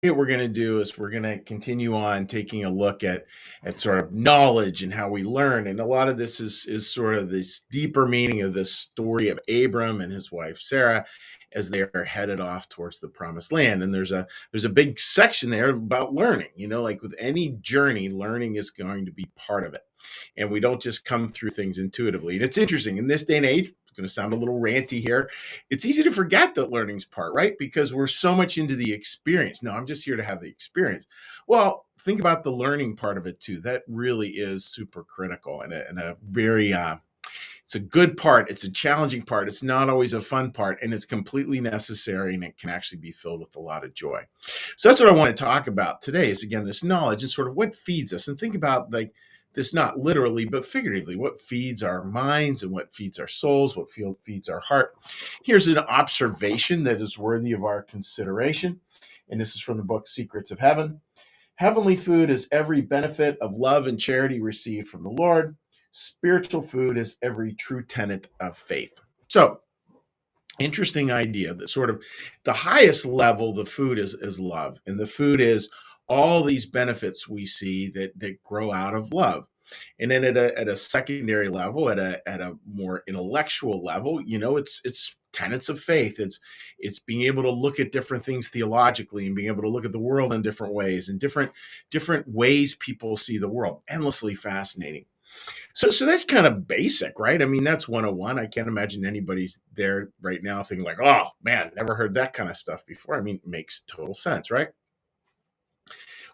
What we're going to do is we're going to continue on taking a look at sort of knowledge and how we learn, and a lot of this is sort of this deeper meaning of this story of Abram and his wife Sarah as they are headed off towards the promised land. And there's a big section there about learning. Like with any journey, learning is going to be part of it, and we don't just come through things intuitively. And it's interesting in this day and age. It's going to sound a little ranty here. It's easy to forget that learning's part, right? Because we're so much into the experience. No, I'm just here to have the experience. Well, think about the learning part of it too. That really is super critical, and a very it's a good part. It's a challenging part. It's not always a fun part, and it's completely necessary, and it can actually be filled with a lot of joy. So that's what I want to talk about today is, again, this knowledge and sort of what feeds us. And think about like this, not literally, but figuratively, what feeds our minds and what feeds our souls, what feeds our heart. Here's an observation that is worthy of our consideration. And this is from the book Secrets of Heaven. Heavenly food is every benefit of love and charity received from the Lord. Spiritual food is every true tenet of faith. So, interesting idea that sort of the highest level, the food is love. And the food is all these benefits we see that grow out of love. And then at a secondary level, at a more intellectual level, it's tenets of faith. It's being able to look at different things theologically and being able to look at the world in different ways and different ways people see the world. Endlessly fascinating. So that's kind of basic, right? I mean, that's 101. I can't imagine anybody's there right now thinking like, oh man, never heard that kind of stuff before. I mean, it makes total sense, right?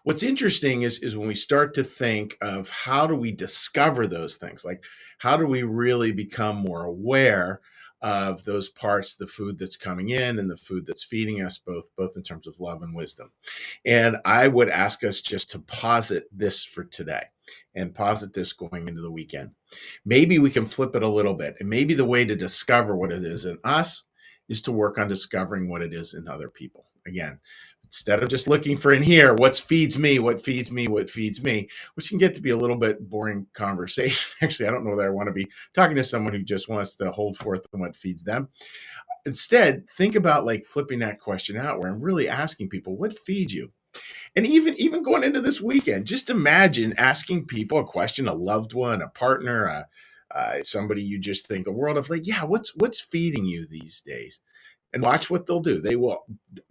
What's interesting is when we start to think of how do we discover those things, like how do we really become more aware of those parts, the food that's coming in and the food that's feeding us, both in terms of love and wisdom. And I would ask us just to posit this for today and posit this going into the weekend. Maybe we can flip it a little bit. And maybe the way to discover what it is in us is to work on discovering what it is in other people. Again, instead of just looking for in here, what feeds me, what feeds me, what feeds me, which can get to be a little bit boring conversation. Actually, I don't know that I want to be talking to someone who just wants to hold forth on what feeds them. Instead, think about like flipping that question out where I'm really asking people, what feeds you? And even going into this weekend, just imagine asking people a question, a loved one, a partner, somebody you just think the world of, like, yeah, what's feeding you these days? And watch what they'll do. They will,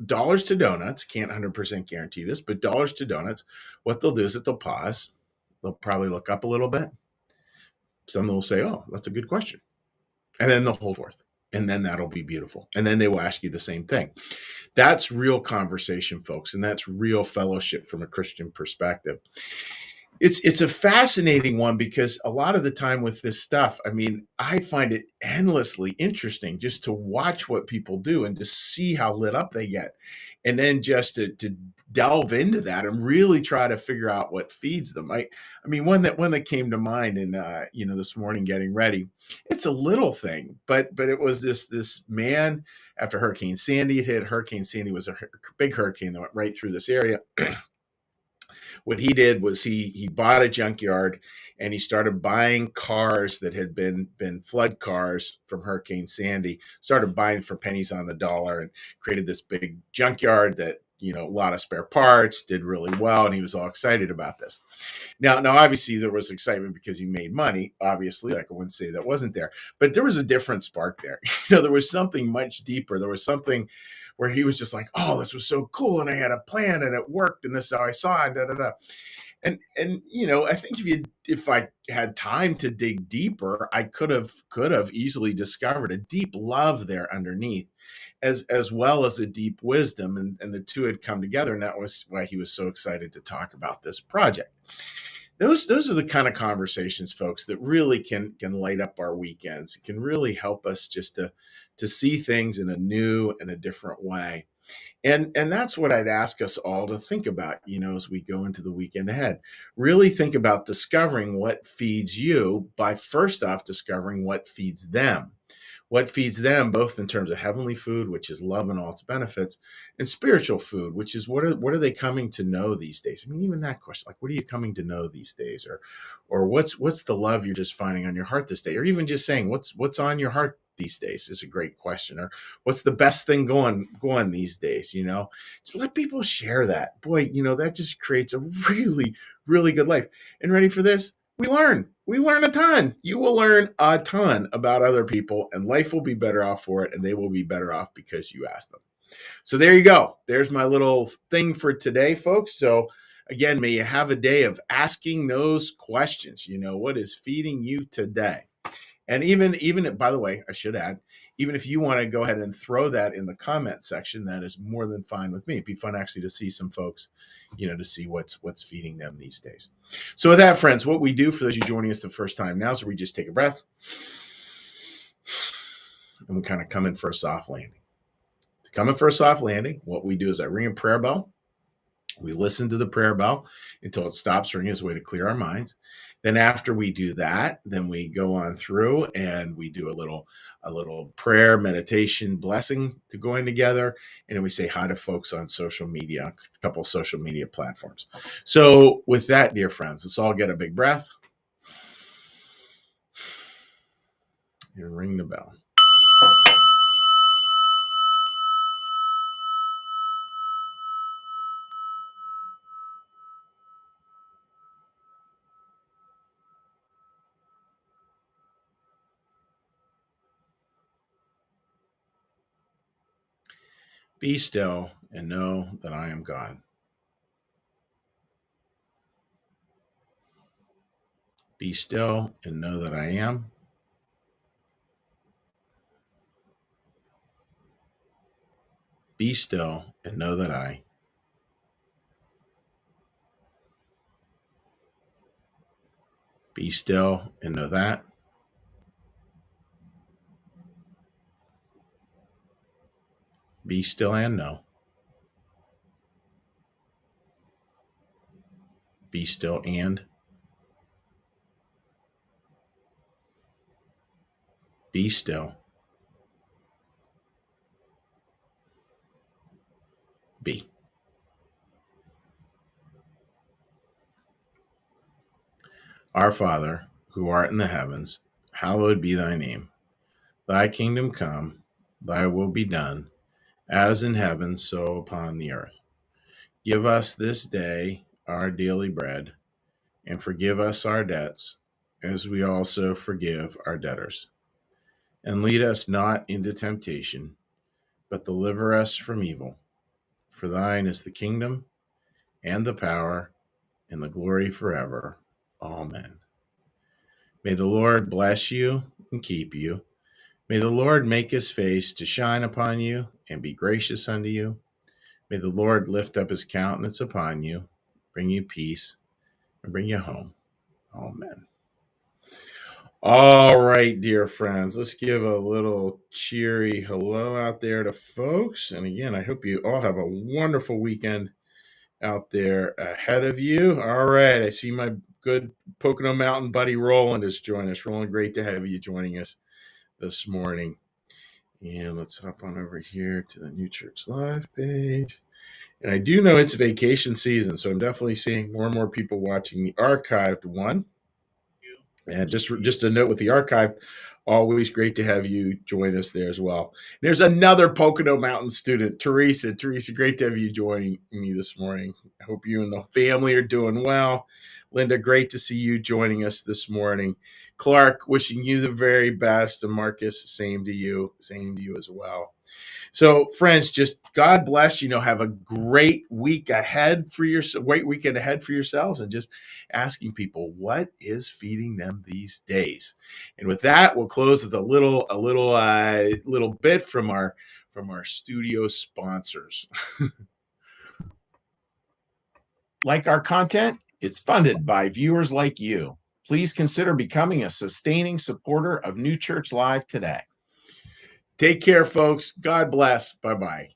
dollars to donuts, can't 100% guarantee this, but dollars to donuts, what they'll do is that they'll pause. They'll probably look up a little bit. Some will say, oh, that's a good question. And then they'll hold forth. And then that'll be beautiful. And then they will ask you the same thing. That's real conversation, folks. And that's real fellowship from a Christian perspective. It's a fascinating one because a lot of the time with this stuff, I mean, I find it endlessly interesting just to watch what people do and to see how lit up they get. And then just to delve into that and really try to figure out what feeds them. I mean, one that came to mind and this morning getting ready, it's a little thing, but it was this man after Hurricane Sandy had hit. Hurricane Sandy was a big hurricane that went right through this area. What he did was he bought a junkyard and he started buying cars that had been flood cars from Hurricane Sandy, started buying for pennies on the dollar, and created this big junkyard that, a lot of spare parts, did really well, and he was all excited about this. Now, obviously, there was excitement because he made money. Obviously, like, I wouldn't say that wasn't there, but there was a different spark there. There was something much deeper. There was something where he was just like, "Oh, this was so cool, and I had a plan, and it worked, and this is how I saw it." Da da da. And I think if I had time to dig deeper, I could have easily discovered a deep love there underneath, as well as a deep wisdom, and the two had come together, and that was why he was so excited to talk about this project. Those are the kind of conversations, folks, that really can light up our weekends. It can really help us just to see things in a new and a different way. And that's what I'd ask us all to think about, as we go into the weekend ahead. Really think about discovering what feeds you by first off discovering what feeds them. what feeds them, both in terms of heavenly food, which is love and all its benefits, and spiritual food, which is what are they coming to know these days? I mean, even that question, like, what are you coming to know these days? Or what's the love you're just finding on your heart this day? Or even just saying, what's on your heart these days is a great question. Or what's the best thing going these days? Just let people share that. Boy, that just creates a really, really good life. And ready for this? We learn a ton. You will learn a ton about other people, and life will be better off for it, and they will be better off because you asked them. So there you go. There's my little thing for today, folks. So again, may you have a day of asking those questions. What is feeding you today? And even by the way, I should add, even if you want to go ahead and throw that in the comment section, that is more than fine with me. It'd be fun actually to see some folks, to see what's feeding them these days. So with that, friends, what we do for those of you joining us the first time now, so we just take a breath and we kind of come in for a soft landing. To come in for a soft landing, what we do is I ring a prayer bell. We listen to the prayer bell until it stops ringing as a way to clear our minds. Then after we do that, then we go on through and we do a little prayer, meditation, blessing to going together. And then we say hi to folks on social media, a couple of social media platforms. So with that, dear friends, let's all get a big breath and ring the bell. Be still and know that I am God. Be still and know that I am. Be still and know that I. Be still and know that. Be still and know. Be still and. Be still. Be. Our Father, who art in the heavens, hallowed be thy name. Thy kingdom come, thy will be done, as in heaven, so upon the earth. Give us this day our daily bread, and forgive us our debts, as we also forgive our debtors. And lead us not into temptation, but deliver us from evil. For thine is the kingdom, and the power, and the glory forever. Amen. May the Lord bless you and keep you. May the Lord make his face to shine upon you and be gracious unto you. May the Lord lift up his countenance upon you, bring you peace, and bring you home. Amen. All right, dear friends, let's give a little cheery hello out there to folks. And again, I hope you all have a wonderful weekend out there ahead of you. All right, I see my good Pocono Mountain buddy Roland is joining us. Roland, great to have you joining us this morning. And let's hop on over here to the New Church Live page. And I do know it's vacation season, so I'm definitely seeing more and more people watching the archived one. And just a note with the archive, always great to have you join us there as well. There's another Pocono Mountain student, Teresa. Teresa, great to have you joining me this morning. I hope you and the family are doing well. Linda, great to see you joining us this morning. Clark, wishing you the very best. And Marcus, same to you as well. So, friends, just God bless. Have a great week ahead for great weekend ahead for yourselves, and just asking people what is feeding them these days. And with that, we'll close with a little bit from our studio sponsors. Like our content, it's funded by viewers like you. Please consider becoming a sustaining supporter of New Church Live today. Take care, folks. God bless. Bye-bye.